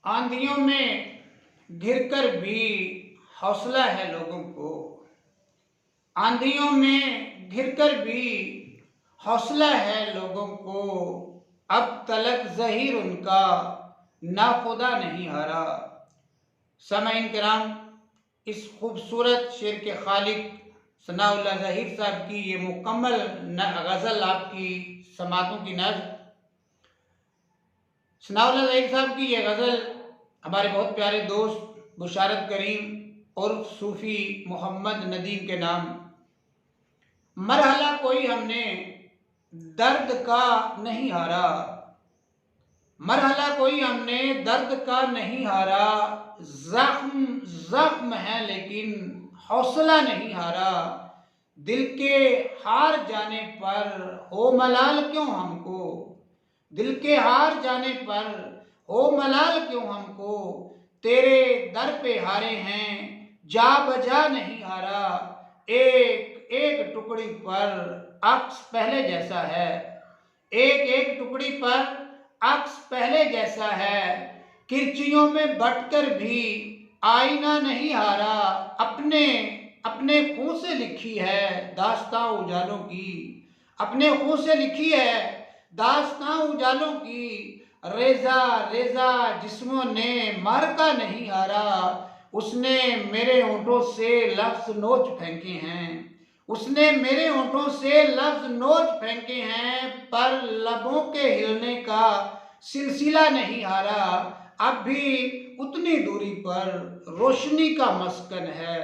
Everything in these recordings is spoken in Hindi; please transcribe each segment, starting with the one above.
आंधियों में घिरकर भी हौसला है लोगों को। आंधियों में घिरकर भी हौसला है लोगों को। अब तलक ज़हीर उनका नाखुदा नहीं हारा। सामाईन किराम, इस खूबसूरत शेर के खालिक सनाउल्लाह ज़हीर साहब की ये मुकम्मल गज़ल आपकी समातों की नज़्म। सनाउल्लाह ज़हीर साहब की ये गज़ल हमारे बहुत प्यारे दोस्त बुशारत करीम और सूफ़ी मोहम्मद नदीम के नाम। मरहला कोई हमने दर्द का नहीं हारा। मरहला कोई हमने दर्द का नहीं हारा। ज़ख्म ज़ख्म है लेकिन हौसला नहीं हारा। दिल के हार जाने पर हो मलाल क्यों हमको। दिल के हार जाने पर हो मलाल क्यों हमको। तेरे दर पे हारे हैं जा बजा नहीं हारा। एक एक टुकड़ी पर अक्स पहले जैसा है। एक एक टुकड़ी पर अक्स पहले जैसा है। किरचियों में बटकर भी आईना नहीं हारा। अपने अपने खून से लिखी है दास्तां उजालों की। अपने खून से लिखी है दास्तां उजालों की। रेजा रेजा जिस्मों ने मार्का नहीं हारा। उसने मेरे होठों से लफ्ज़ नोच फेंके हैं। उसने मेरे होठों से लफ्ज़ नोच फेंके हैं। पर लबों के हिलने का सिलसिला नहीं हारा। अब भी उतनी दूरी पर रोशनी का मस्कन है।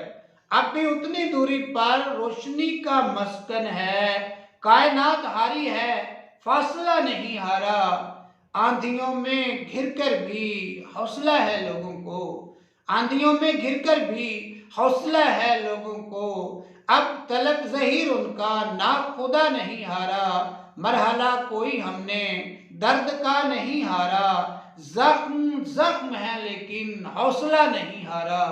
अब भी उतनी दूरी पर रोशनी का मस्कन है। कायनात हारी है फासला नहीं हारा। आंधियों में घिरकर भी हौसला है लोगों को। आंधियों में घिरकर भी हौसला है लोगों को। अब तलक ज़हीर उनका नाखुदा नहीं हारा। मरहला कोई हमने दर्द का नहीं हारा। ज़ख्म ज़ख्म है लेकिन हौसला नहीं हारा।